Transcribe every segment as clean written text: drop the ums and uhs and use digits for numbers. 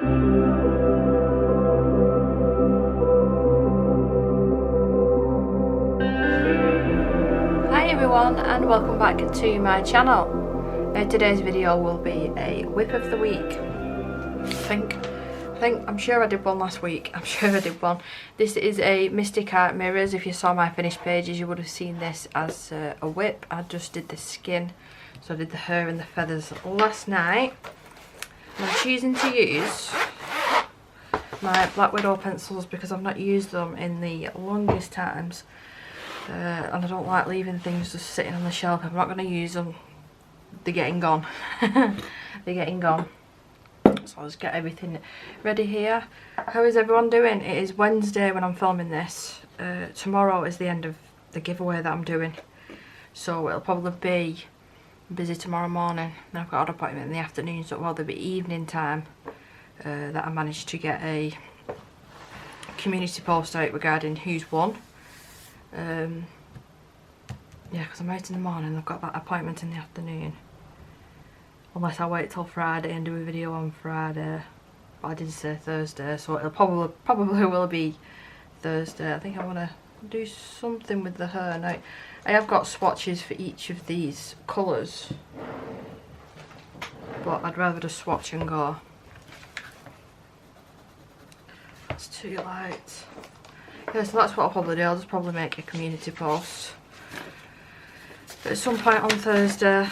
Hi everyone and welcome back to my channel. Today's video will be a whip of the week. I'm sure I did one last week. I'm sure I did one. This is a Mystic Art Mirrors. If you saw my finished pages you would have seen this as a whip. I just did the skin, so I did the hair and the feathers last night. And I'm choosing to use my Black Widow pencils because I've not used them in the longest times. And I don't like leaving things just sitting on the shelf. I'm not going to use them. They're getting gone. They're getting gone. So I'll just get everything ready here. How is everyone doing? It is Wednesday when I'm filming this. Tomorrow is the end of the giveaway that I'm doing. So it'll probably be busy tomorrow morning. Then I've got an appointment in the afternoon, so it'll be evening time that I managed to get a community post out regarding who's won. Yeah, because I'm out in the morning, I've got that appointment in the afternoon. Unless I wait till Friday and do a video on Friday. But I did say Thursday, so it'll probably will be Thursday. I think I want to do something with the hair now. I have got swatches for each of these colours, but I'd rather just swatch and go. It's too light. Yeah, so that's what I'll probably do. I'll just probably make a community post. But at some point on Thursday.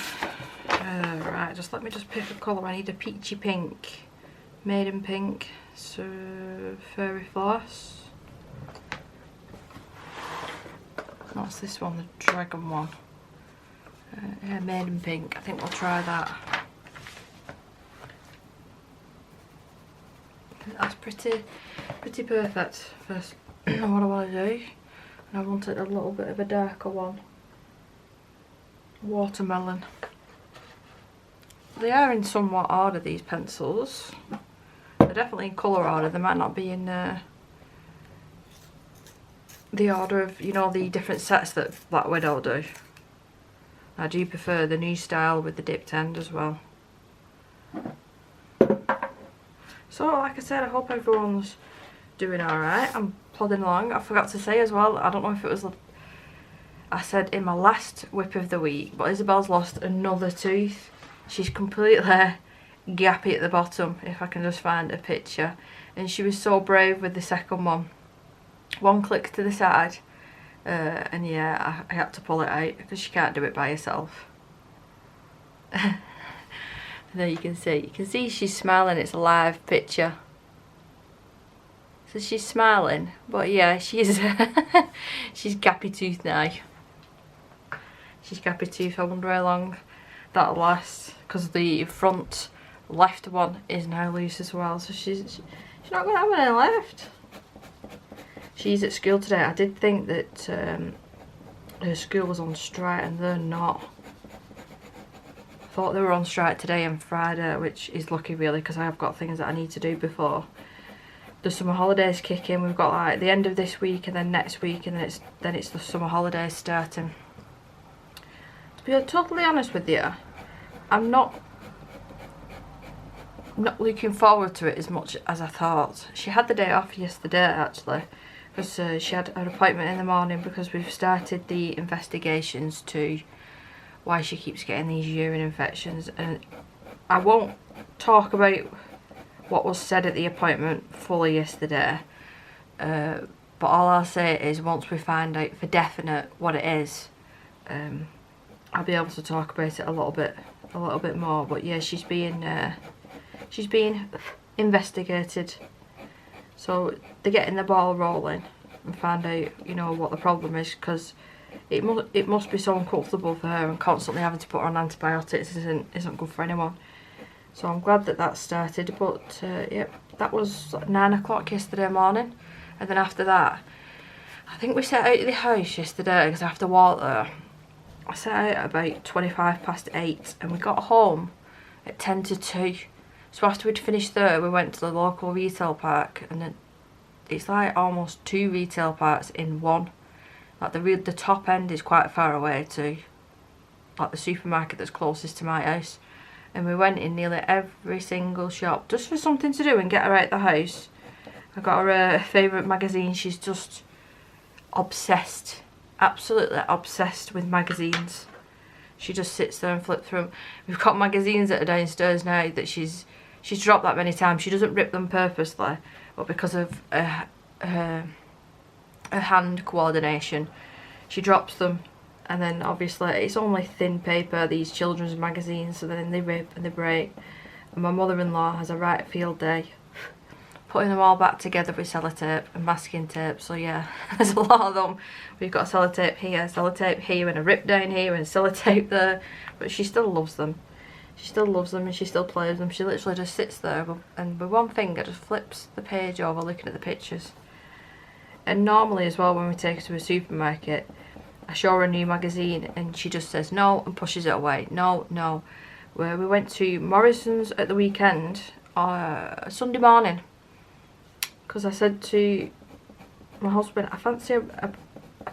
Right, just let me just pick a colour. I need a peachy pink, maiden pink, so fairy floss. What's this one? The dragon one. Yeah, maiden pink. I think we'll try that. That's pretty perfect. First, what I want to do, and I wanted a little bit of a darker one. Watermelon. They are in somewhat order, these pencils. They're definitely in colour order. They might not be in the order of, you know, the different sets that Black Widow do. I do prefer the new style with the dipped end as well. So, like I said, I hope everyone's doing alright. I'm plodding along. I forgot to say as well, I don't know if it was, I said in my last whip of the week, but Isabel's lost another tooth. She's completely gappy at the bottom, if I can just find a picture. And she was so brave with the second one. One click to the side, and yeah, I had to pull it out because she can't do it by herself. There you can see she's smiling. It's a live picture. So she's smiling, but yeah, she's she's gappy tooth now. She's gappy tooth. I wonder how long that'll last, because the front left one is now loose as well, so she's not going to have any left. She's at school today. I did think that her school was on strike, and they're not. I thought they were on strike today and Friday, which is lucky really, because I have got things that I need to do before the summer holidays kick in. We've got like the end of this week and then next week, and then it's the summer holidays starting. To be totally honest with you, I'm not looking forward to it as much as I thought. She had the day off yesterday actually, because she had an appointment in the morning because we've started the investigations to why she keeps getting these urine infections. And I won't talk about what was said at the appointment fully yesterday, but all I'll say is once we find out for definite what it is, I'll be able to talk about it a little bit more. But yeah, she's being investigated, so they're getting the ball rolling and find out, you know, what the problem is, because it must be so uncomfortable for her, and constantly having to put her on antibiotics isn't good for anyone. So I'm glad that that started. But yep, that was 9 o'clock yesterday morning, and then after that, I think we set out of the house yesterday because I have to walk there. I set out at about 8:25, and we got home at 10 to 2. So after we'd finished there, we went to the local retail park, and then it's like almost 2 retail parks in one. Like the top end is quite far away to like the supermarket that's closest to my house, and we went in nearly every single shop just for something to do and get her out the house. I got her a favourite magazine. She's just obsessed, absolutely obsessed with magazines. She just sits there and flips through them. We've got magazines that are downstairs now that she's dropped that many times. She doesn't rip them purposely, but because of her hand coordination, she drops them. And then obviously it's only thin paper, these children's magazines, so then they rip and they break. And my mother-in-law has a right field day putting them all back together with sellotape and masking tape. So yeah, there's a lot of them. We've got sellotape here and a rip down here and sellotape there, but she still loves them. She still loves them and she still plays them. She literally just sits there and with one finger just flips the page over looking at the pictures. And normally as well, when we take her to a supermarket, I show her a new magazine and she just says no and pushes it away. No, no. Where we went to Morrison's at the weekend, Sunday morning, because I said to my husband, I fancy a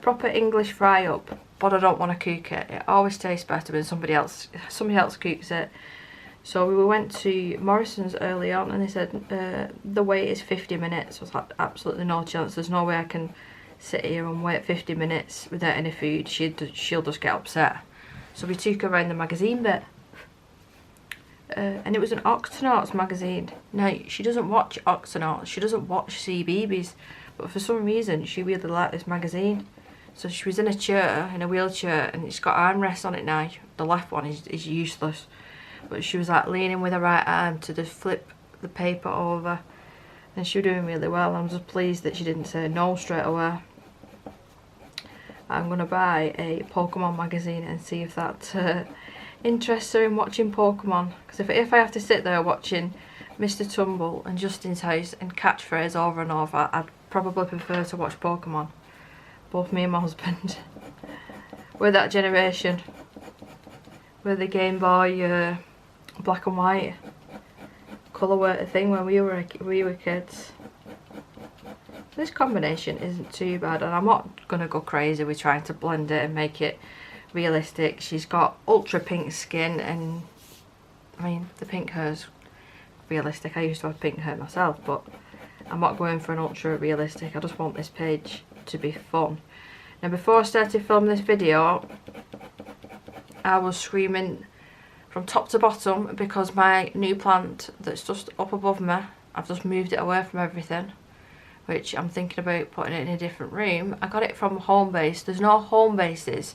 proper English fry up, but I don't want to cook it. It always tastes better when somebody else cooks it. So we went to Morrison's early on and they said the wait is 50 minutes. I was like, absolutely no chance. There's no way I can sit here and wait 50 minutes without any food. She'll just get upset. So we took her around the magazine bit. And it was an Octonauts magazine. Now, she doesn't watch Octonauts, she doesn't watch CBeebies, but for some reason she really liked this magazine. So she was in a chair, in a wheelchair, and it's got armrests on it now. The left one is useless. But she was like leaning with her right arm to just flip the paper over. And she was doing really well. I'm just pleased that she didn't say no straight away. I'm going to buy a Pokemon magazine and see if that interests her in watching Pokemon. Because if I have to sit there watching Mr. Tumble and Justin's House and Catchphrase over and over, I'd probably prefer to watch Pokemon. Both me and my husband. We're that generation. We're the Game Boy black and white colour weren't a thing when we were kids. This combination isn't too bad, and I'm not going to go crazy with trying to blend it and make it realistic. She's got ultra pink skin, and I mean the pink hair's realistic. I used to have pink hair myself, but I'm not going for an ultra realistic. I just want this page to be fun. Now, before I started filming this video, I was screaming from top to bottom because my new plant that's just up above me, I've just moved it away from everything, which I'm thinking about putting it in a different room. I got it from Homebase. There's no home bases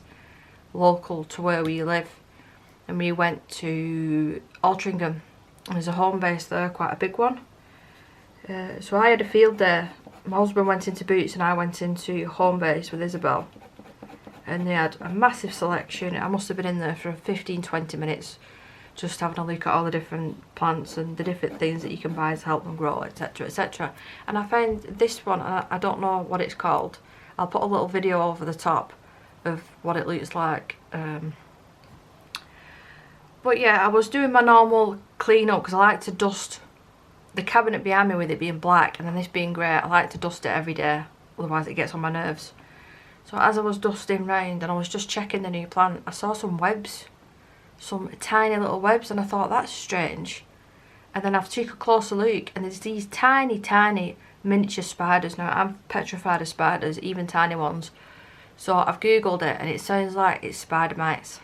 local to where we live, and we went to Altrincham. There's a home base there, quite a big one. So I had a field day. My husband went into Boots and I went into Homebase with Isabel, and they had a massive selection. I must have been in there for 15-20 minutes just having a look at all the different plants and the different things that you can buy to help them grow, etc, etc. And I found this one, I don't know what it's called. I'll put a little video over the top of what it looks like. But yeah, I was doing my normal clean up because I like to dust the cabinet behind me with it being black, and then this being grey. I like to dust it every day, otherwise it gets on my nerves. So as I was dusting round and I was just checking the new plant, I saw some webs, some tiny little webs, and I thought, that's strange. And then I've took a closer look, and there's these tiny, tiny miniature spiders. Now, I'm petrified of spiders, even tiny ones. So I've googled it, and it sounds like it's spider mites.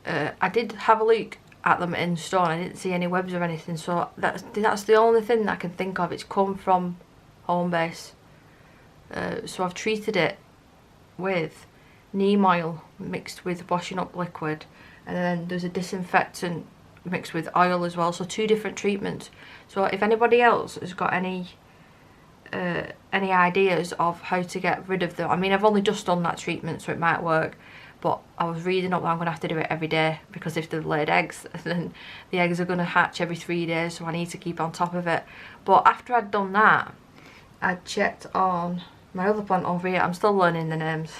I did have a look at them in store, and I didn't see any webs or anything, so that's the only thing that I can think of. It's come from Homebase. So I've treated it with neem oil mixed with washing up liquid, and then there's a disinfectant mixed with oil as well, so 2 different treatments. So if anybody else has got any ideas of how to get rid of them, I mean, I've only just done that treatment, so it might work, but I was reading up that I'm going to have to do it every day, because if they've laid eggs, then the eggs are going to hatch every 3 days, so I need to keep on top of it. But after I'd done that, I checked on my other plant over here. I'm still learning the names.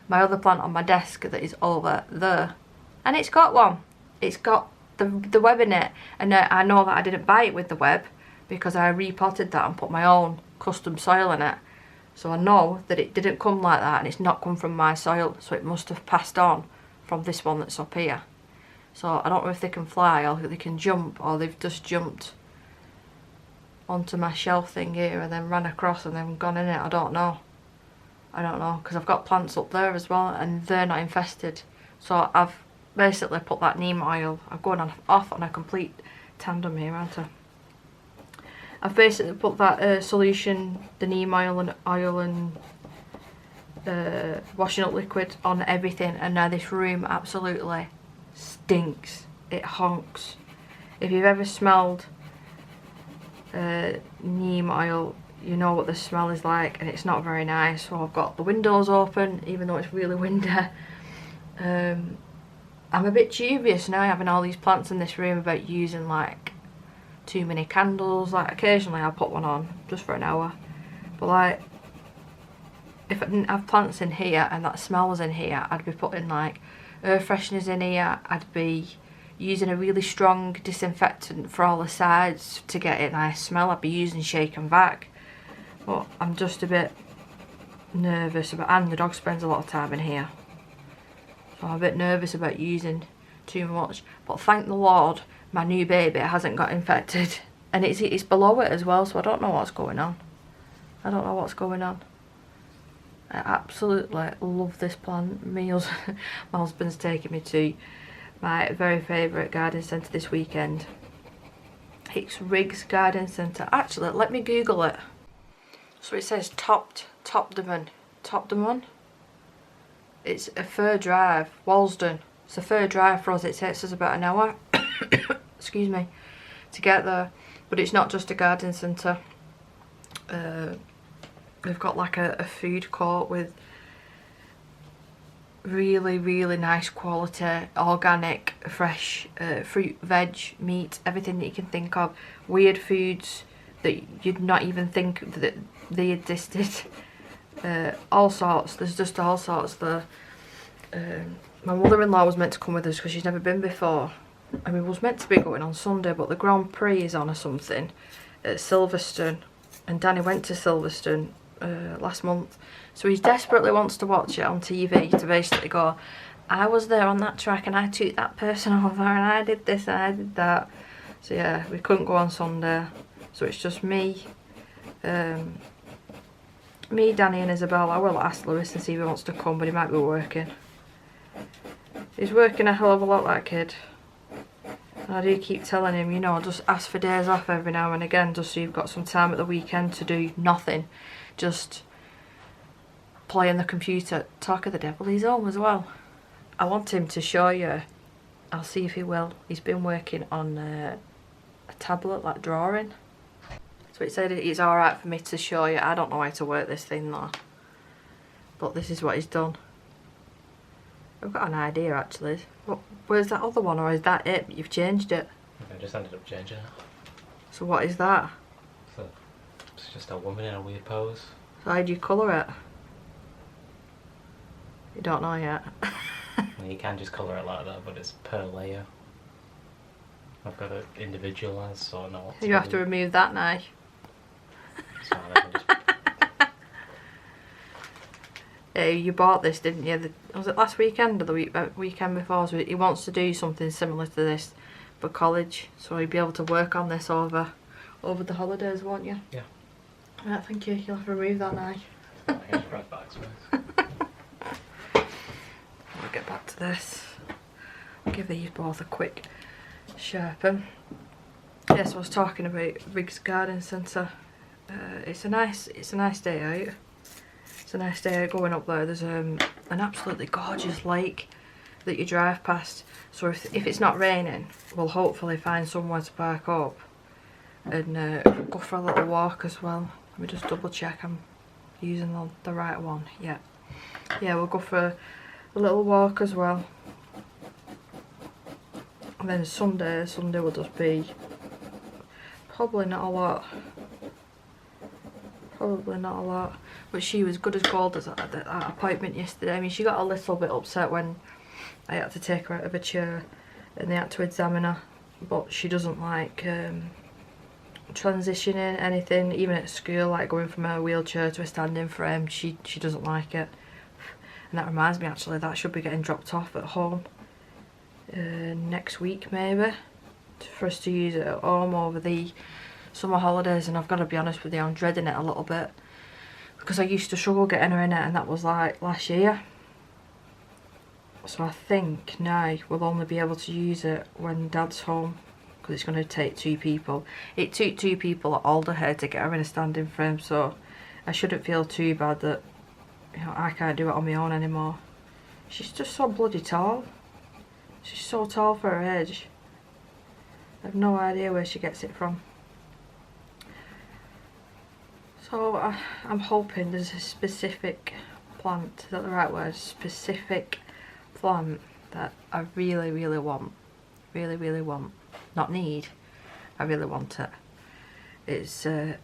My other plant on my desk that is over there, and it's got one. It's got the web in it, and I know that I didn't buy it with the web because I repotted that and put my own custom soil in it. So I know that it didn't come like that, and it's not come from my soil, so it must have passed on from this one that's up here. So I don't know if they can fly or they can jump, or they've just jumped onto my shelf thing here and then ran across and then gone in it. I don't know. I don't know, because I've got plants up there as well and they're not infested. So I've basically put that neem oil, I'm going off on a complete tandem here, aren't I? I've basically put that solution, the neem oil and washing up liquid on everything, and now this room absolutely stinks. It honks. If you've ever smelled neem oil, you know what the smell is like, and it's not very nice. So I've got the windows open even though it's really windy. I'm a bit dubious now having all these plants in this room about using like too many candles. Like occasionally I'll put one on just for an hour, but like if I didn't have plants in here and that smell was in here, I'd be putting like air fresheners in here. I'd be using a really strong disinfectant for all the sides to get a nice smell. I'd be using shake and vac. But I'm just a bit nervous about, and the dog spends a lot of time in here, so I'm a bit nervous about using too much. But thank the Lord my new baby hasn't got infected, and it's below it as well, so I don't know what's going on. I don't know what's going on. I absolutely love this plant. My husband's taking me to my very favourite garden centre this weekend. It's Riggs Garden Centre. Actually, let me Google it. So it says Topdamon. It's a fur drive, Walsden. It's a fur drive for us. It takes us about an hour, excuse me, to get there. But it's not just a garden centre. We've got like a food court with really nice quality, organic, fresh fruit, veg, meat, everything that you can think of. Weird foods that you'd not even think that they existed. All sorts. There's just all sorts there. My mother-in-law was meant to come with us because she's never been before. I mean, was meant to be going on Sunday, but the Grand Prix is on or something at Silverstone, and Danny went to Silverstone last month, so he desperately wants to watch it on TV to basically go, I was there on that track and I took that person over and I did this and I did that. So yeah, we couldn't go on Sunday, so it's just me, Danny and Isabel. I will ask Lewis and see if he wants to come, but he might be working. He's working a hell of a lot, that kid. And I do keep telling him, you know, just ask for days off every now and again, just so you've got some time at the weekend to do nothing. Just play on the computer. Talk of the devil, he's home as well. I want him to show you. I'll see if he will. He's been working on a tablet, like drawing. So it said it's alright for me to show you. I don't know how to work this thing though. But this is what he's done. I've got an idea actually. Where's that other one, or is that it? You've changed it? I just ended up changing it. So what is that? So it's just a woman in a weird pose. So how do you colour it? You don't know yet. You can just colour it like that, but it's per layer. I've got it individualised, so I know what to You have to remove that now. So I can just... You bought this, didn't you? Was it last weekend or the weekend before? So he wants to do something similar to this for college, so he'll be able to work on this over the holidays, won't you? Yeah. Right, thank you. You'll have to remove that now. I guess right back to it. I'll get back to this. I'll give these both a quick sharpen. Yes, I was talking about Riggs Garden Centre. It's a nice day out. It's a nice day out going up there. There's an absolutely gorgeous lake that you drive past. So if it's not raining, we'll hopefully find somewhere to park up and go for a little walk as well. Let me just double check I'm using the right one. Yeah, we'll go for a little walk as well. And then Sunday will just be probably not a lot. But she was good as gold at that appointment yesterday. I mean, she got a little bit upset when I had to take her out of a chair and they had to examine her, but she doesn't like transitioning anything, even at school, like going from a wheelchair to a standing frame. She doesn't like it. And that reminds me, actually, that should be getting dropped off at home next week maybe, for us to use it at home over the summer holidays. And I've got to be honest with you, I'm dreading it a little bit, because I used to struggle getting her in it, and that was like last year. So I think now we'll only be able to use it when Dad's home, because it's going to take 2 people. It took 2 people at Alderhead to get her in a standing frame, so I shouldn't feel too bad that, you know, I can't do it on my own anymore. She's just so bloody tall. She's so tall for her age. I have no idea where she gets it from. So I'm hoping there's a specific plant, is that the right word? Specific plant that I really, really want. Really, really want. Not need. I really want it. It's a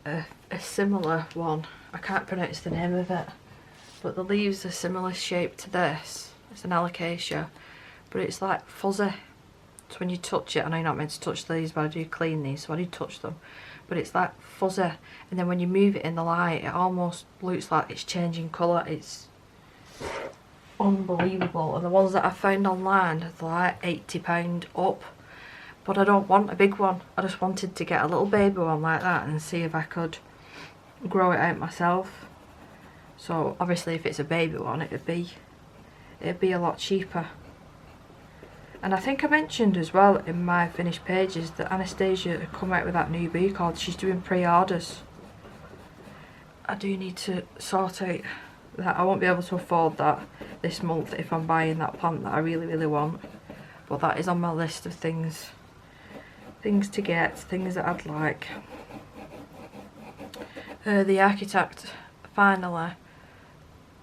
similar one. I can't pronounce the name of it, but the leaves are similar shape to this. It's an alocasia, but it's like fuzzy. So when you touch it, I know you're not meant to touch these, but I do clean these, so I do touch them. But it's like fuzzy, and then when you move it in the light, it almost looks like it's changing colour. It's unbelievable. And the ones that I found online are like £80 up. But I don't want a big one. I just wanted to get a little baby one like that and see if I could grow it out myself. So obviously if it's a baby one, it'd be a lot cheaper. And I think I mentioned as well in my finished pages that Anastasia had come out with that new bee called. She's doing pre-orders. I do need to sort out that. I won't be able to afford that this month if I'm buying that plant that I really, really want. But that is on my list of things to get, things that I'd like. The architect finally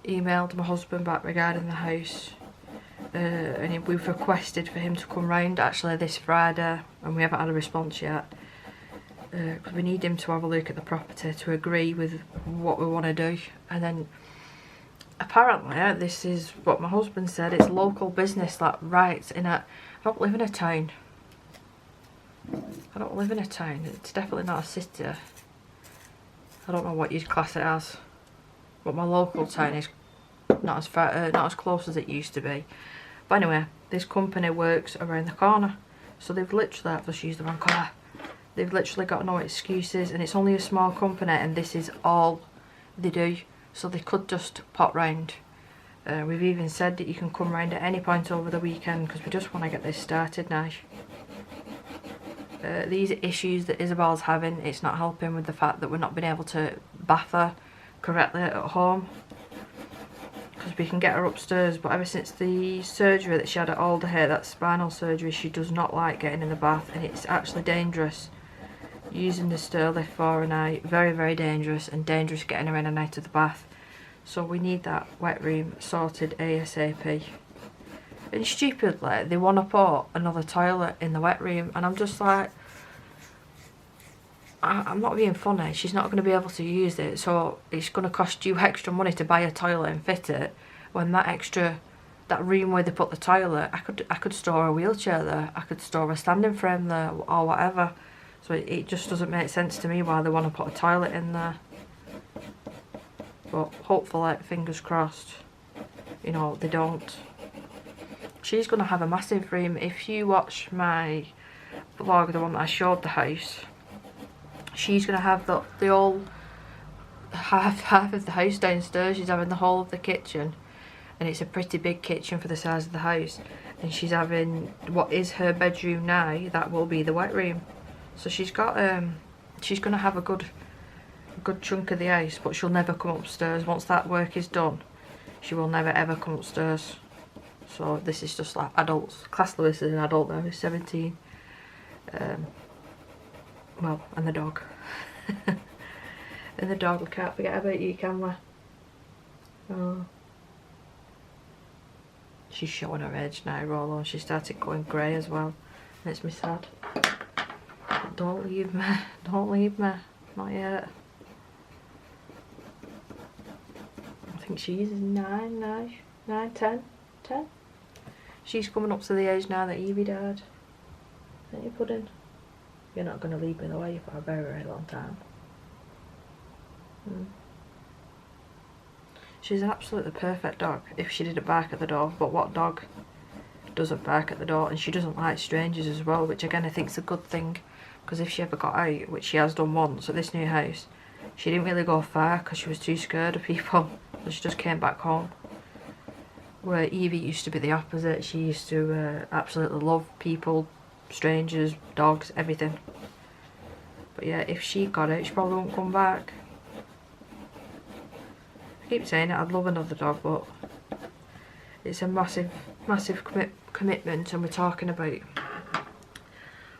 emailed my husband back regarding the house, and we've requested for him to come round actually this Friday, and we haven't had a response yet, because we need him to have a look at the property to agree with what we want to do. And then apparently, this is what my husband said, it's local business, like right in a, I don't live in a town. I don't live in a town. It's definitely not a city. I don't know what you'd class it as, but my local town is not as far, not as close as it used to be. But anyway, this company works around the corner, so they've literally, I've just used the wrong colour. They've literally got no excuses, and it's only a small company, and this is all they do. So they could just pop round. We've even said that you can come round at any point over the weekend, because we just want to get this started now. These issues that Isabel's having, it's not helping with the fact that we're not being able to bath her correctly at home, because we can get her upstairs, but ever since the surgery that she had at Alderhead, that spinal surgery, she does not like getting in the bath, and it's actually dangerous using the stair lift for her now. Very, very dangerous, and dangerous getting her in and out of the bath. So we need that wet room sorted ASAP. And stupidly, they want to put another toilet in the wet room, and I'm just like, I'm not being funny, she's not going to be able to use it, so it's going to cost you extra money to buy a toilet and fit it, when that room where they put the toilet, I could store a wheelchair there, I could store a standing frame there, or whatever. So it just doesn't make sense to me why they want to put a toilet in there. But hopefully, fingers crossed, you know, they don't. She's going to have a massive room. If you watch my vlog, the one that I showed the house, she's going to have the whole half of the house downstairs. She's having the whole of the kitchen, and it's a pretty big kitchen for the size of the house. And she's having what is her bedroom now, that will be the wet room. So she's got she's going to have a good chunk of the house, but she'll never come upstairs. Once that work is done, she will never ever come upstairs. So this is just like adults. Class Lewis is an adult now, he's 17. Well, and the dog. And the dog, we can't forget about you, can we? Oh. She's showing her age now, Rolo. She started going grey as well. Makes me sad. Don't leave me. Don't leave me. Not yet. I think she's 9 now. 9, 10. 10. She's coming up to the age now that Evie died. Ain't you, Pudding? You're not going to leave me the way for a very, very long time. She's an absolutely perfect dog if she didn't bark at the door. But what dog doesn't bark at the door, and she doesn't like strangers as well, which again I think is a good thing, because if she ever got out, which she has done once at this new house, she didn't really go far because she was too scared of people, so she just came back home. Where Evie used to be the opposite. She used to absolutely love people, strangers, dogs, everything. But yeah, if she got it, she probably won't come back. I keep saying it, I'd love another dog, but it's a massive commitment, and we're talking about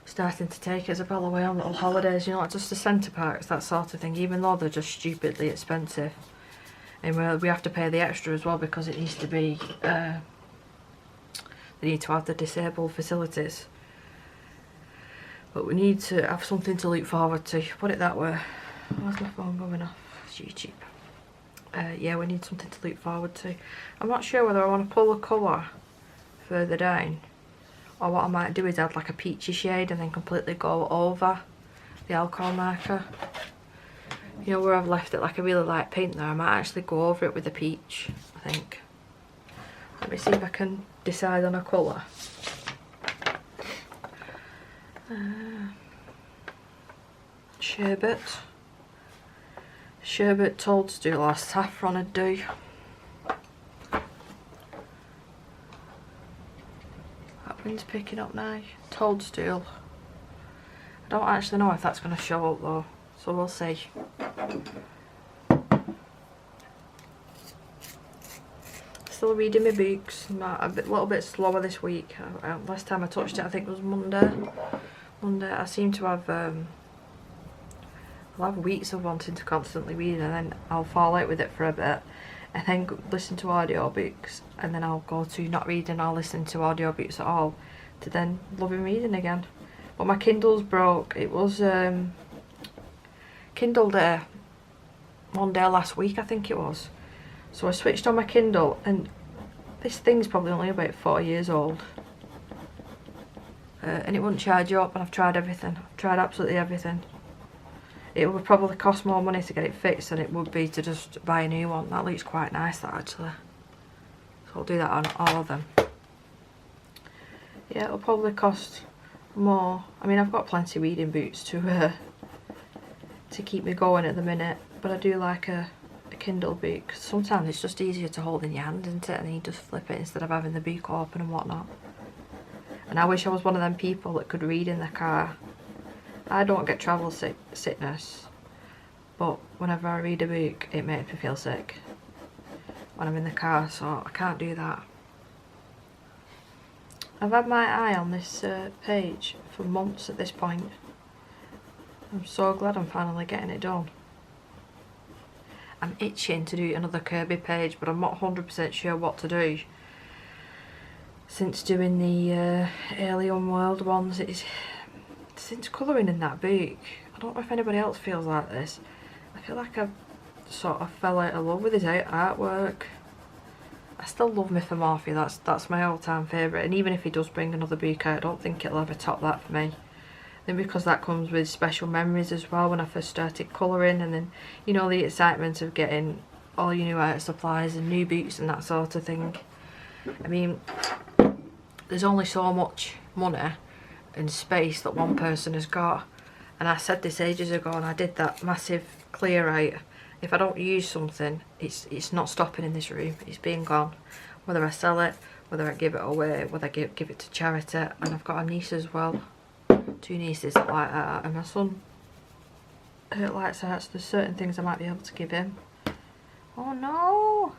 starting to take Isabel away on little holidays, you know, like just the centre parks, that sort of thing, even though they're just stupidly expensive. And we have to pay the extra as well because it needs to be, they need to have the disabled facilities. But we need to have something to look forward to, put it that way. Where's my phone going off? It's YouTube. Yeah, we need something to look forward to. I'm not sure whether I want to pull a colour further down, or what I might do is add like a peachy shade and then completely go over the alcohol marker. You know, where I've left it like a really light pink there, I might actually go over it with a peach, I think. Let me see if I can decide on a colour. Sherbet, toadstool or saffron would do. That wind's picking up now. Toadstool. I don't actually know if that's going to show up though, so we'll see. Still reading my books. I'm a little bit slower this week. Last time I touched it I think was Monday. I seem to have I'll have weeks of wanting to constantly read, and then I'll fall out with it for a bit, and then listen to audiobooks, and then I'll go to not reading or listening to audiobooks at all, to then loving reading again. But my Kindle's broke. It was Kindle Day one day last week, I think it was. So I switched on my Kindle, and this thing's probably only about 4 years old. And it wouldn't charge you up, and I've tried everything. I've tried absolutely everything. It would probably cost more money to get it fixed than it would be to just buy a new one. That looks quite nice, that actually. So I'll do that on all of them. Yeah, it'll probably cost more. I mean, I've got plenty of reading boots to keep me going at the minute, but I do like a Kindle book, because sometimes it's just easier to hold in your hand, isn't it? And then you just flip it instead of having the book open and whatnot. And I wish I was one of them people that could read in the car. I don't get travel sickness, but whenever I read a book it makes me feel sick when I'm in the car, so I can't do that. I've had my eye on this page for months at this point. I'm so glad I'm finally getting it done. I'm itching to do another Kirby page, but I'm not 100% sure what to do. Since doing the Alien World ones, since colouring in that book, I don't know if anybody else feels like this. I feel like I sort of fell out of love with his artwork. I still love Mythomorphia, that's my all-time favourite, and even if he does bring another book out, I don't think it'll ever top that for me. I think because that comes with special memories as well, when I first started colouring, and then, you know, the excitement of getting all your new art supplies and new books and that sort of thing. I mean, there's only so much money and space that one person has got, and I said this ages ago, and I did that massive clear out. If I don't use something, it's not stopping in this room, it's being gone. Whether I sell it, whether I give it away, whether I give it to charity. And I've got a niece as well, 2 nieces that like art, and my son likes art, so there's certain things I might be able to give him. Oh no!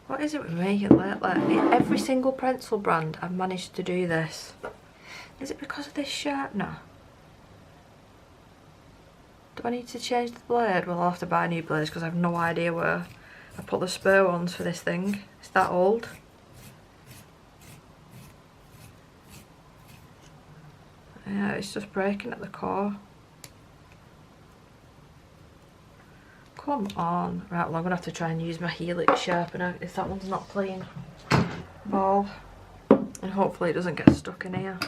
What is it with me lately? Every single pencil brand I've managed to do this. Is it because of this sharpener? Do I need to change the blade? Well, I'll have to buy new blades because I have no idea where I put the spare ones for this thing. It's that old. Yeah, it's just breaking at the core. Come on. Right, well, I'm going to have to try and use my Helix sharpener if that one's not playing ball. And hopefully it doesn't get stuck in here.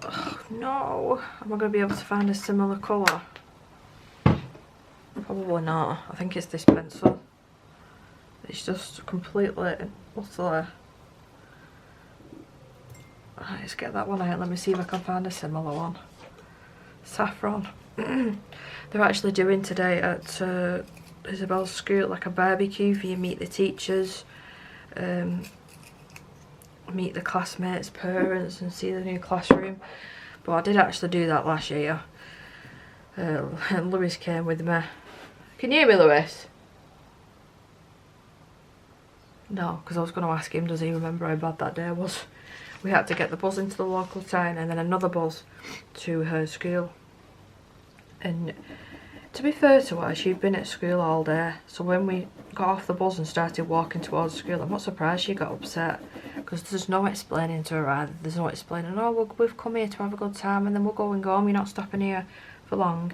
Oh, no. Am I going to be able to find a similar colour? Probably not. I think it's this pencil. It's just completely utterly. Right, let's get that one out. Let me see if I can find a similar one. Saffron. They're actually doing today at Isabel's school like a barbecue for you meet the teachers, meet the classmates' parents and see the new classroom. But I did actually do that last year. And Lewis came with me. Can you hear me, Lewis? No, because I was going to ask him, does he remember how bad that day was? We had to get the bus into the local town and then another bus to her school. And to be fair to her, she'd been at school all day. So when we got off the bus and started walking towards school, I'm not surprised she got upset. Because there's no explaining to her either. There's no explaining, oh, we've come here to have a good time and then we'll go and go home. You're not stopping here for long.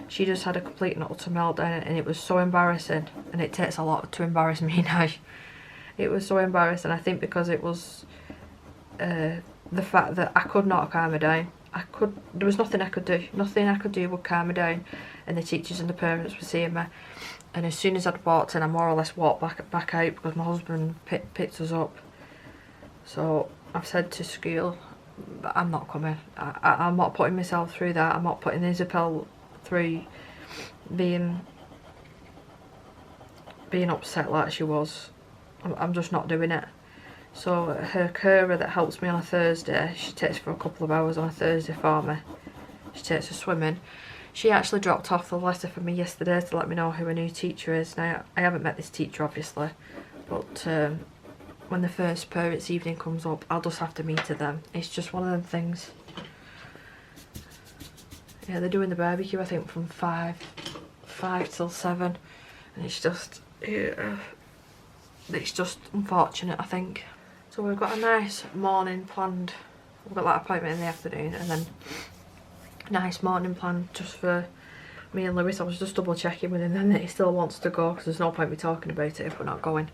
She just had a complete and utter meltdown and it was so embarrassing. And it takes a lot to embarrass me now. It was so embarrassing, I think, because it was the fact that I could not calm her down. There was nothing I could do. Nothing I could do would calm her down. And the teachers and the parents were seeing me. And as soon as I'd walked in, I more or less walked back out because my husband picked us up. So I've said to school, I'm not coming. I'm not putting myself through that. I'm not putting Isabel through being upset like she was. I'm just not doing it. So her carer that helps me on a Thursday, she takes for a couple of hours on a Thursday for me. She takes her swimming. She actually dropped off the letter for me yesterday to let me know who a new teacher is. Now, I haven't met this teacher obviously, but when the first parents' evening comes up, I'll just have to meet her then. It's just one of them things. Yeah, they're doing the barbecue, I think, from 5 till 7. And it's just, it's just unfortunate, I think. So we've got a nice morning planned. We've got that appointment in the afternoon and then a nice morning planned just for me and Lewis. I was just double checking with him then that he still wants to go because there's no point me talking about it if we're not going.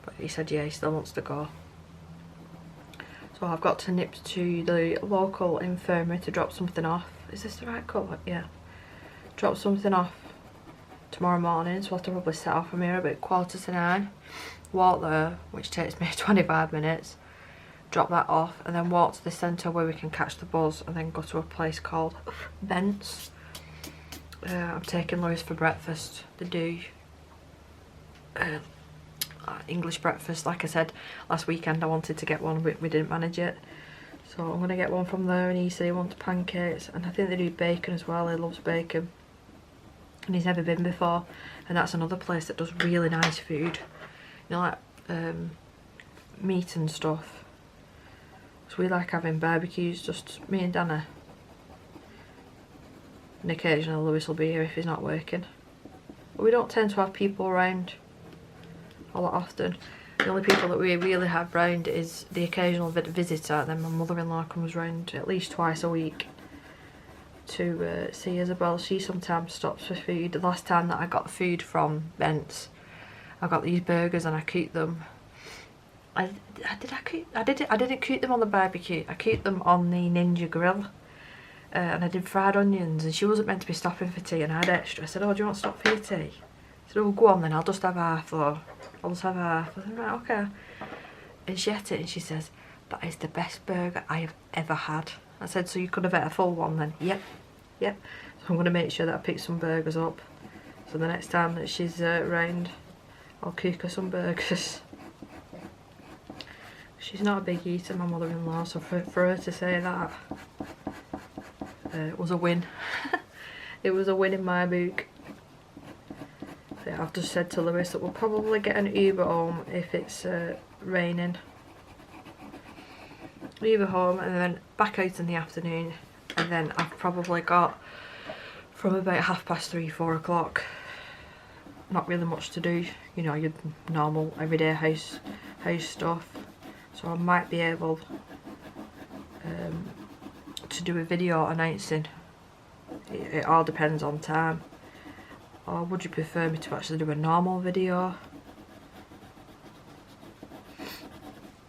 But he said yeah, he still wants to go. So I've got to nip to the local infirmary to drop something off. Is this the right colour? Yeah. Drop something off tomorrow morning, so I'll have to probably set off from here about 8:45. Walk there, which takes me 25 minutes. Drop that off and then walk to the centre where we can catch the bus and then go to a place called Pests. I'm taking Lewis for breakfast. They do English breakfast. Like I said, last weekend I wanted to get one but we didn't manage it. So I'm going to get one from there, and he said he wants pancakes and I think they do bacon as well. He loves bacon. And he's never been before. And that's another place that does really nice food. You know, like meat and stuff. So we like having barbecues, just me and Dana. And occasionally Lewis will be here if he's not working. But we don't tend to have people around a lot often. The only people that we really have round is the occasional visitor, and then my mother-in-law comes round at least twice a week to see Isabel. She sometimes stops for food. The last time that I got food from Bent's, I got these burgers and I cooked them. I didn't cook them on the barbecue. I cooked them on the Ninja grill. And I did fried onions, and she wasn't meant to be stopping for tea, and I had extra. I said, oh, do you want to stop for your tea? She said, oh, go on then, I'll just have half, though. I'll just have half. I said, right, okay. And she ate it and she says, that is the best burger I have ever had. I said, so you could have ate a full one then? Yep. So I'm going to make sure that I pick some burgers up. So the next time that she's round, I'll cook her some burgers. She's not a big eater, my mother-in-law, so for her to say that was a win. It was a win in my book. Yeah, I've just said to Lewis that we'll probably get an Uber home if it's raining. Uber home and then back out in the afternoon, and then I've probably got from about 3:30, 4 o'clock. Not really much to do, you know, your normal everyday house stuff. So I might be able to do a video announcing. It all depends on time. Or would you prefer me to actually do a normal video?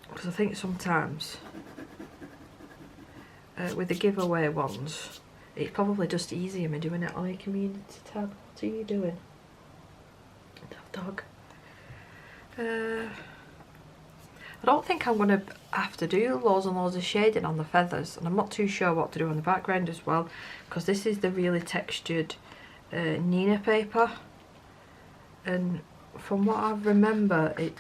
Because I think sometimes with the giveaway ones, it's probably just easier me doing it on a community tab. What are you doing? dog. I don't think I'm going to have to do loads and loads of shading on the feathers, and I'm not too sure what to do on the background as well, because this is the really textured Nina paper, and from what I remember it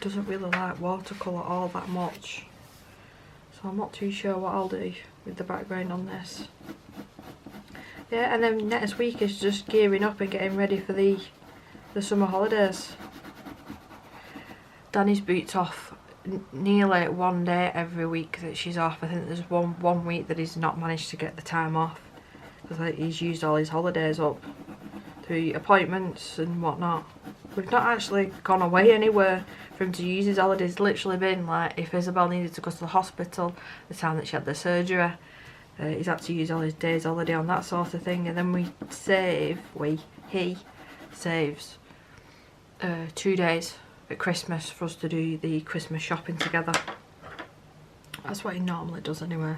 doesn't really like watercolour all that much, so I'm not too sure what I'll do with the background on this. Yeah, and then next week is just gearing up and getting ready for the summer holidays. Danny's boots off nearly one day every week that she's off. I think there's one week that he's not managed to get the time off because he's used all his holidays up through appointments and whatnot. We've not actually gone away anywhere for him to use his holidays. It's literally been like if Isabel needed to go to the hospital, the time that she had the surgery, he's had to use all his days holiday on that sort of thing, and then he saves 2 days at Christmas for us to do the Christmas shopping together. That's what he normally does anyway.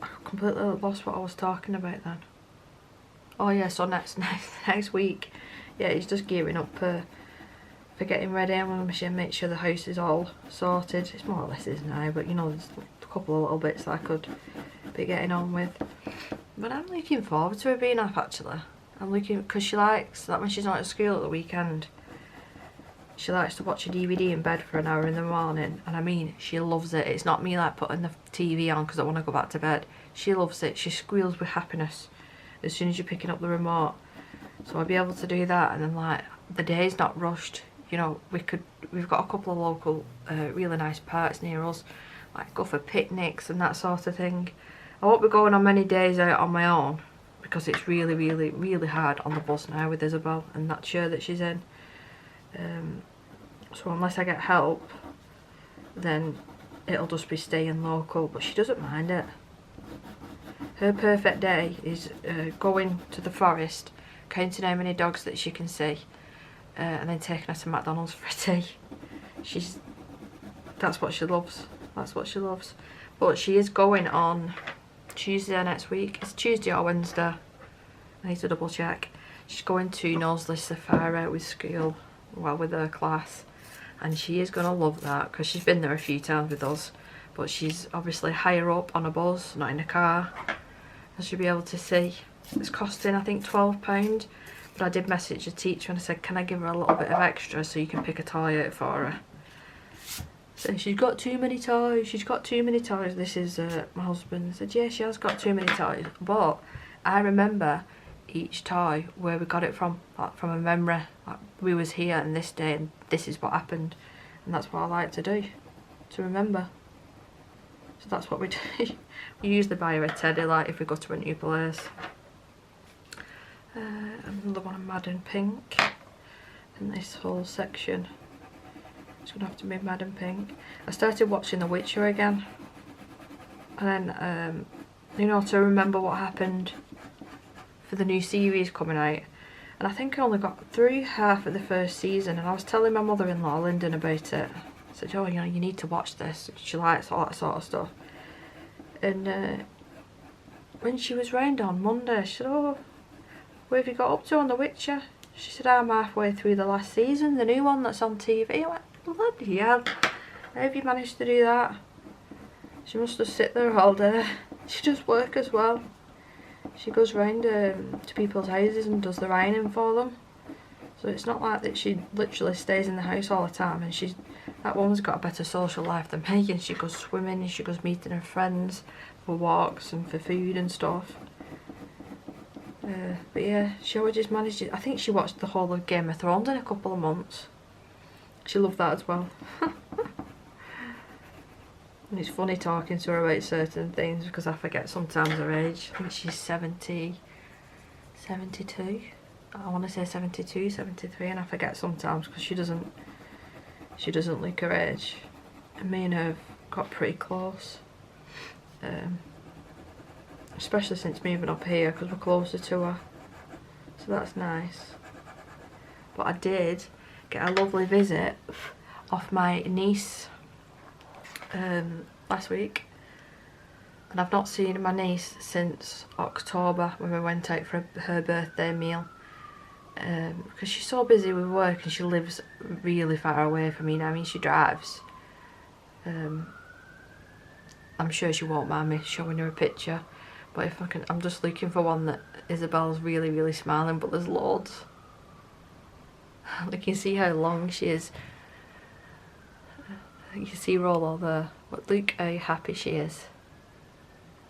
I completely lost what I was talking about then. Oh yeah, so next week, yeah, he's just gearing up for getting ready. I'm going to make sure the house is all sorted. It's more or less is now, but you know, there's a couple of little bits that I could be getting on with. But I'm looking forward to her being off actually. I'm looking, because she likes that when she's not at school at the weekend, she likes to watch a DVD in bed for an hour in the morning, and I mean she loves it. It's not me like putting the TV on because I want to go back to bed. She loves it. She squeals with happiness as soon as you're picking up the remote. So I'll be able to do that, and then like the day's not rushed. You know, we've got a couple of local really nice parks near us, like go for picnics and that sort of thing. I won't be going on many days out on my own, because it's really, really, really hard on the bus now with Isabel and that chair that she's in. So unless I get help, then it'll just be staying local, but she doesn't mind it. Her perfect day is going to the forest, counting how many dogs that she can see, and then taking her to McDonald's for a tea. That's what she loves. That's what she loves. But she is going on Tuesday next week. It's Tuesday or Wednesday. I need to double check. She's going to Knowsley Safari with school, well, with her class, and she is going to love that because she's been there a few times with us, but she's obviously higher up on a bus, not in a car, and she'll be able to see. It's costing I think £12, but I did message the teacher and I said, can I give her a little bit of extra so you can pick a toy out for her. So she's got too many toys, she's got too many toys. This is my husband. I said, yeah, she has got too many toys, but I remember each toy where we got it from, like from a memory. Like we was here and this day and this is what happened, and that's what I like to do, to remember. So that's what we do. We usually buy her a teddy, like if we go to a new place. Another one of Mad in Pink, and this whole section it's gonna have to be Mad in Pink. I started watching The Witcher again, and then you know, to remember what happened for the new series coming out, and I think I only got through half of the first season, and I was telling my mother-in-law Lyndon about it. I said, oh, you know, you need to watch this. She likes all that sort of stuff. And when she was round on Monday, she said, oh, where have you got up to on The Witcher? She said, I'm halfway through the last season, the new one that's on TV. I went, bloody hell, how have you managed to do that? She must just sit there all day. She does work as well. She goes round to people's houses and does the ironing for them. So it's not like that she literally stays in the house all the time, and that woman's got a better social life than me, and she goes swimming and she goes meeting her friends for walks and for food and stuff. But yeah, she always just manages. I think she watched the whole of Game of Thrones in a couple of months. She loved that as well. And it's funny talking to her about certain things because I forget sometimes her age. I think she's 72. I want to say 72, 73, and I forget sometimes because she doesn't look her age. And me and her have got pretty close. Especially since moving up here because we're closer to her. So that's nice. But I did get a lovely visit off my niece last week. And I've not seen my niece since October when we went out for her birthday meal. Because she's so busy with work and she lives really far away from me now. I mean, she drives. I'm sure she won't mind me showing her a picture. But if I can, I'm just looking for one that Isabel's really, really smiling, but there's loads. You can see how long she is. You can see Rolo there. But look how happy she is.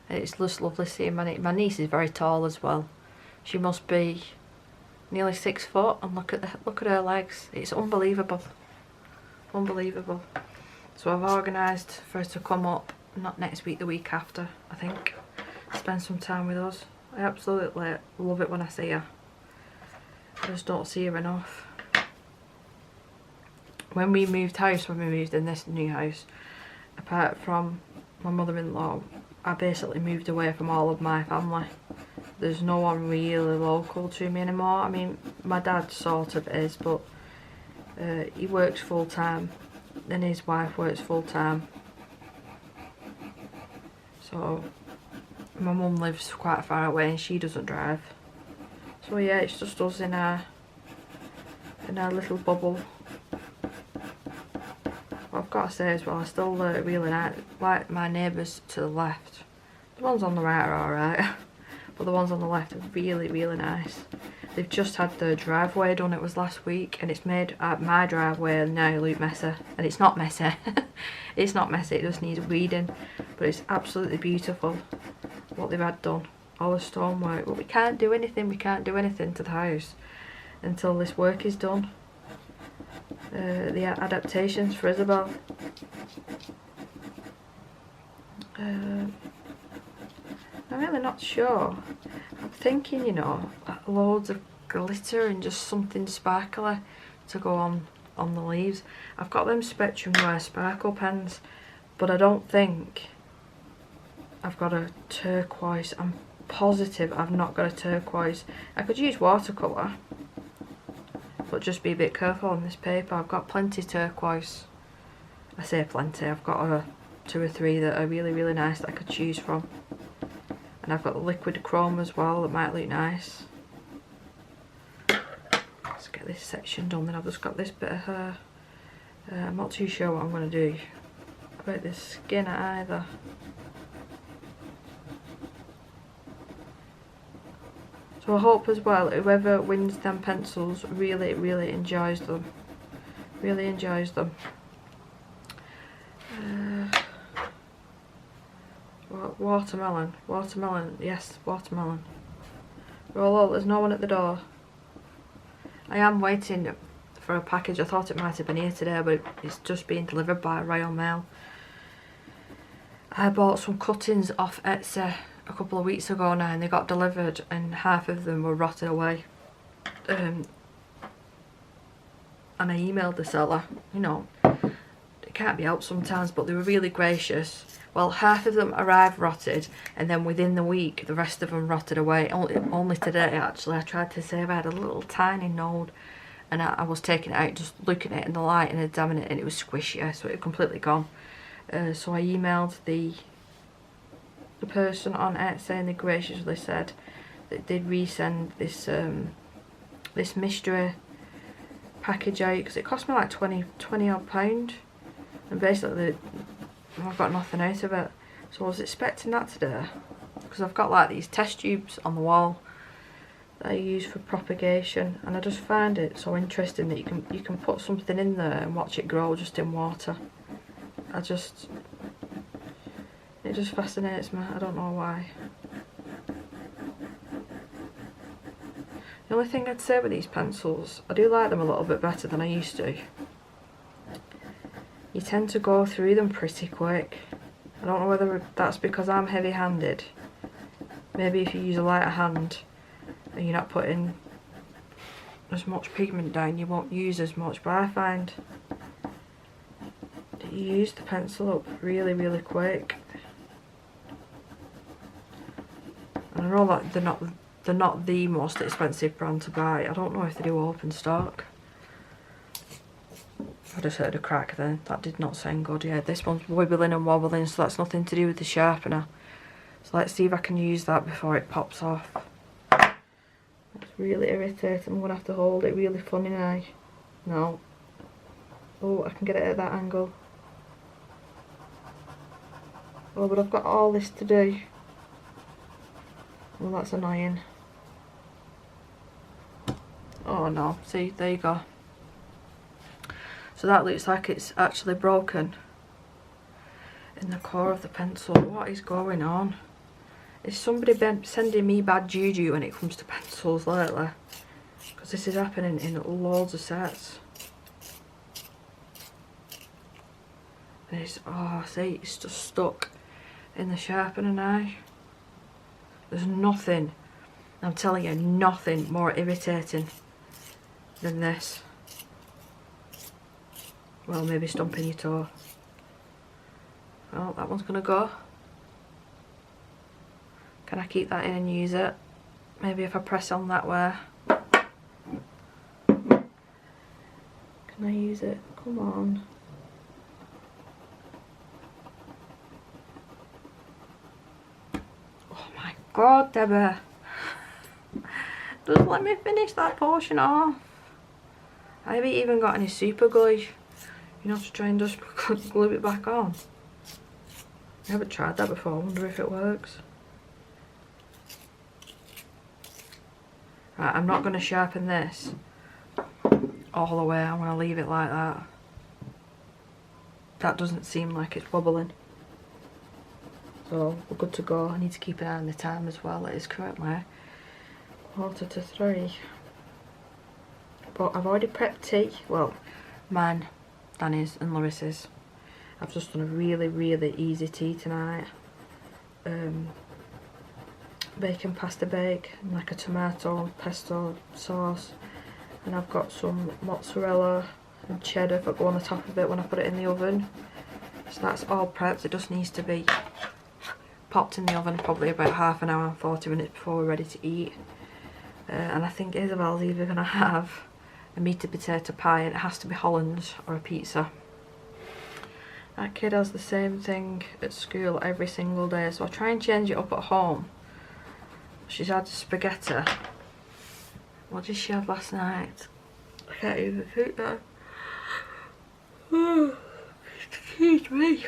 And it's just lovely seeing my niece is very tall as well. She must be nearly 6 foot, and look at her legs. It's unbelievable. Unbelievable. So I've organised for her to come up, not next week, the week after, I think. Spend some time with us. I absolutely love it when I see her. I just don't see her enough. When we moved in this new house, apart from my mother-in-law, I basically moved away from all of my family. There's no one really local to me anymore. I mean, my dad sort of is, but he works full-time and his wife works full-time. So my mum lives quite far away and she doesn't drive. So yeah, it's just us in our little bubble. But I've got to say as well, I still really like my neighbours to the left. The ones on the right are alright, but the ones on the left are really, really nice. They've just had their driveway done, it was last week, and it's made my driveway and now look messy. And it's not messy. It's not messy, it just needs weeding. But it's absolutely beautiful what they've had done. All the stonework. But we can't do anything to the house until this work is done. The adaptations for Isabel. I'm really not sure. I'm thinking, you know, loads of glitter and just something sparkly to go on the leaves. I've got them Spectrum Wear sparkle pens, but I don't think I've got a turquoise. I'm positive I've not got a turquoise. I could use watercolour, but just be a bit careful on this paper. I've got plenty turquoise. I say plenty, I've got 2 or 3 that are really, really nice that I could choose from. And I've got the liquid chrome as well that might look nice. Let's get this section done, then I've just got this bit of hair. I'm not too sure what I'm going to do about this skin either. So I hope as well whoever wins them pencils really, really enjoys them. Really enjoys them. Watermelon, yes, watermelon. Roll, there's no one at the door. I am waiting for a package. I thought it might have been here today, but it's just being delivered by Royal Mail. I bought some cuttings off Etsy a couple of weeks ago now, and they got delivered and half of them were rotted away. And I emailed the seller, you know, it can't be helped sometimes, but they were really gracious. Well, half of them arrived rotted, and then within the week the rest of them rotted away. Only today actually I tried to save. I had a little tiny node, and I was taking it out, just looking at it in the light and examining it, and it was squishy, so it had completely gone. So I emailed the person on Etsy, and they graciously said that they'd resend this this mystery package out, because it cost me like 20 odd pound, and basically I've got nothing out of it. So I was expecting that today, because I've got like these test tubes on the wall that I use for propagation, and I just find it so interesting that you can put something in there and watch it grow just in water. It just fascinates me. I don't know why. The only thing I'd say with these pencils, I do like them a little bit better than I used to. You tend to go through them pretty quick. I don't know whether that's because I'm heavy-handed. Maybe if you use a lighter hand and you're not putting as much pigment down, you won't use as much, but I find that you use the pencil up really, really quick. And I know that they're not the most expensive brand to buy. I don't know if they do open stock. I just heard a crack then. That did not sound good. Yeah, this one's wibbling and wobbling, so that's nothing to do with the sharpener. So let's see if I can use that before it pops off. It's really irritating. I'm going to have to hold it really funny now. No. Oh, I can get it at that angle. Oh, but I've got all this to do. Well, that's annoying. Oh no, see, there you go. So that looks like it's actually broken in the core of the pencil. What is going on? Is somebody been sending me bad juju when it comes to pencils lately? Because this is happening in loads of sets. And it's, oh, see, it's just stuck in the sharpener now. There's nothing, I'm telling you, nothing more irritating than this. Well, maybe stomping your toe. Well, that one's gonna go. Can I keep that in and use it? Maybe if I press on that way. Can I use it? Come on. Oh my god, Deborah. Just let me finish that portion off. I haven't even got any super glue. You know, to try and just glue it back on. I haven't tried that before. I wonder if it works. Right, I'm not going to sharpen this all the way. I'm going to leave it like that. That doesn't seem like it's wobbling. So we're good to go. I need to keep an eye on the time as well. It is currently 2:45. But I've already prepped tea. Well, mine, Danny's and Larissa's. I've just done a really, really easy tea tonight. Bacon pasta bake and like a tomato and pesto sauce. And I've got some mozzarella and cheddar that go on the top of it when I put it in the oven. So that's all prepped. It just needs to be popped in the oven probably about half an hour and 40 minutes before we're ready to eat. And I think Isabel's either going to have a meaty potato pie, and it has to be Hollands, or a pizza. That kid has the same thing at school every single day, so I try and change it up at home. She's had spaghetti. What did she have last night? I can't even think now. Oh, excuse me.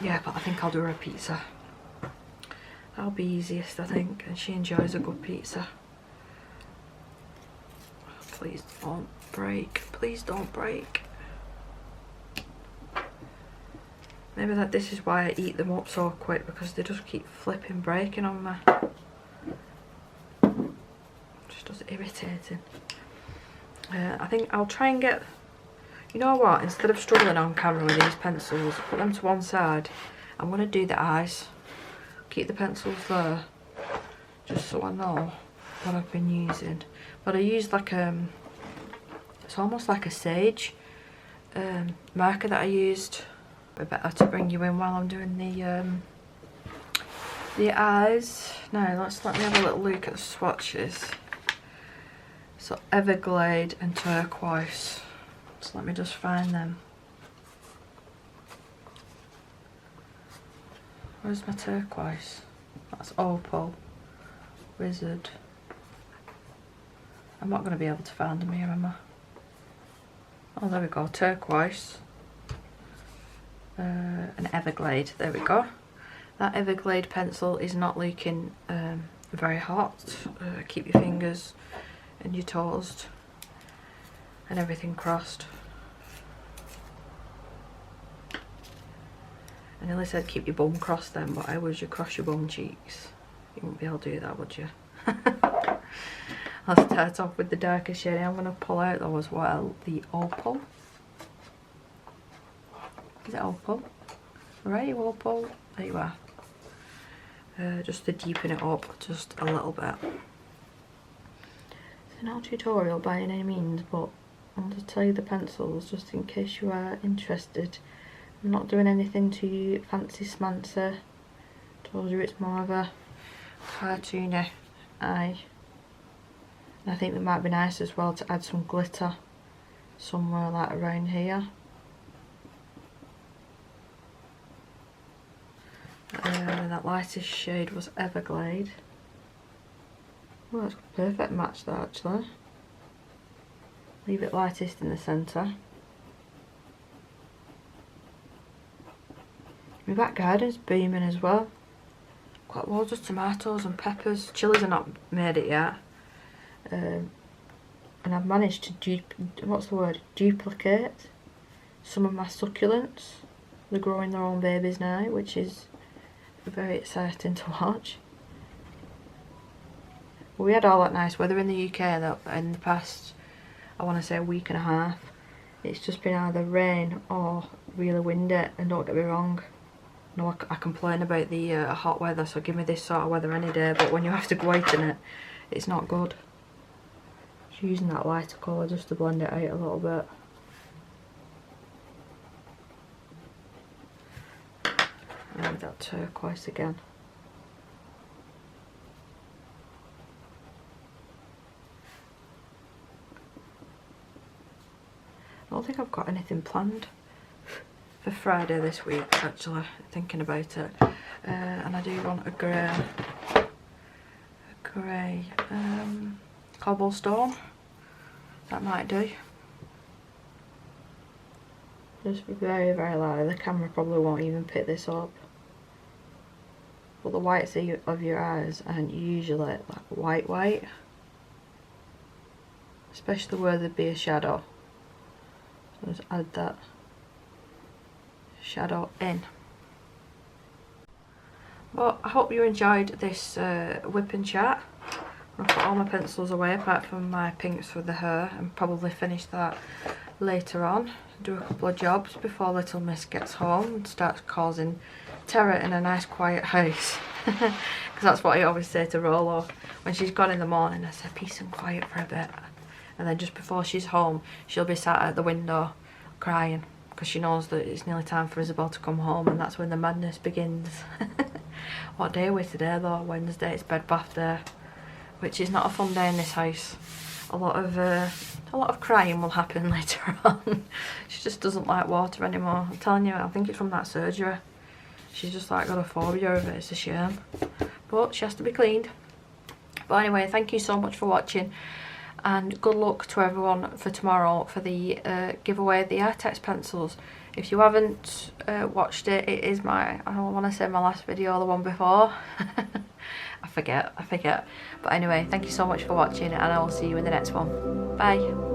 Yeah, but I think I'll do her a pizza. That'll be easiest, I think, and she enjoys a good pizza. Please don't break. Please don't break. Maybe that this is why I eat them up so quick, because they just keep flipping breaking on me. Just does irritating. I think I'll try and get, you know what, instead of struggling on camera with these pencils, put them to one side. I'm going to do the eyes. Keep the pencils there, just so I know what I've been using. But I used like it's almost like a sage marker that I used. But better to bring you in while I'm doing the eyes. Now let me have a little look at the swatches. So Everglade and Turquoise. So let me just find them. Where's my turquoise? That's Opal. Wizard. I'm not going to be able to find them here, am I? Oh, there we go. Turquoise. An Everglade. There we go. That Everglade pencil is not looking very hot. Keep your fingers and your toes and everything crossed. I nearly said keep your bum crossed then, but how would you cross your bum cheeks? You wouldn't be able to do that, would you? I'll start off with the darker shade. I'm going to pull out though as well the Opal. Is it Opal? Right, Opal. There you are. Just to deepen it up just a little bit. It's not a tutorial by any means, but I want to tell you the pencils just in case you are interested. I'm not doing anything too fancy smancy. Told you it's more of a cartoony eye. And I think it might be nice as well to add some glitter somewhere like around here. that lightest shade was Everglade. Well, that's a perfect match that actually. Leave it lightest in the centre. My back garden's booming as well. Got loads of tomatoes and peppers. Chilies are not made it yet. And I've managed to duplicate some of my succulents. They're growing their own babies now, which is very exciting to watch. We had all that nice weather in the UK in the past, I want to say, a week and a half. It's just been either rain or really windy, and don't get me wrong, no, I complain about the hot weather, so give me this sort of weather any day, but when you have to go out in it, it's not good. Just using that lighter colour just to blend it out a little bit. And that turquoise again. I don't think I've got anything planned for Friday this week, actually, thinking about it. And I do want a grey cobblestone. That might do. Just very, very light. The camera probably won't even pick this up. But the whites of your eyes aren't usually like white. Especially where there'd be a shadow. So just add that shadow in. Well, I hope you enjoyed this whip and chat. I'll put all my pencils away apart from my pinks for the hair and probably finish that later on. Do a couple of jobs before little miss gets home and starts causing terror in a nice quiet house. Because that's what I always say to Rolo. When she's gone in the morning, I say peace and quiet for a bit. And then just before she's home, she'll be sat at the window crying because she knows that it's nearly time for Isabel to come home, and that's when the madness begins. What day are we today though? Wednesday. It's bed bath day, which is not a fun day in this house. A lot of crying will happen later on. She just doesn't like water anymore. I'm telling you, I think it's from that surgery. She's just like got a phobia of it. It's a shame, but she has to be cleaned. But anyway, thank you so much for watching, and good luck to everyone for tomorrow for the giveaway of the Artex pencils. If you haven't watched it, it is I don't want to say my last video, the one before. I forget. But anyway, thank you so much for watching, and I will see you in the next one. Bye.